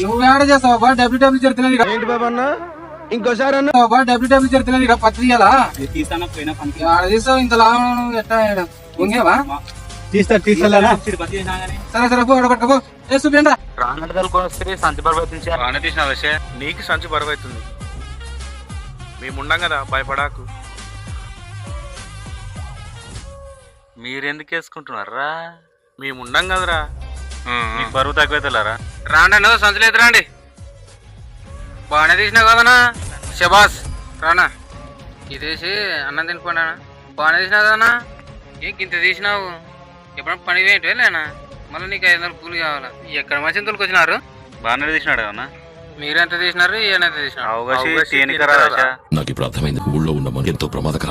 నువ్వు ఏడ చేస్తావు బా డబ్ల్యూడబ్ల్యూ జరుగుతున్నది ఏంటి బాబా అన్న ఇంకోసారి అన్న బా డబ్ల్యూడబ్ల్యూ జరుగుతున్నది పత్తి తీయాలా ఆడ తీస్తావు ఇంత లాభం ఎట్టా ఉంగేవా తీస్తా సరే సరే పో పట్టుకో చూపిండా సంచి బరువు నీకు సంచి బరువు అవుతుంది. మేముండం కదా భయపడాకు. మీరెందుకు వేసుకుంటున్నారా? మేముండం కదరా, మీకు బరువు తక్కువైతేలారా. రాండి సంచులు ఎత్తు రండి. బాగానే తీసినావు కదనా శబాస్. రానా ఇదేసి అన్నం తినిపోయినా బాగానే తీసినావు కదనా. ఇంత తీసినావు ఎప్పుడన్నా పని ఏంటి లేనా? మళ్ళీ నీకు 500 కూలి కావాలా? ఎక్కడ మంచి తోలుకొచ్చినారు? బాగానే తీసినాడు కదన్నా. మీరెంత తీసినారు? ఈయనెంత తీసినారు? నాకు ఇప్పుడు అర్థమైంది. ఊళ్ళో ఉన్న ఎంతో ప్రమాదకరం.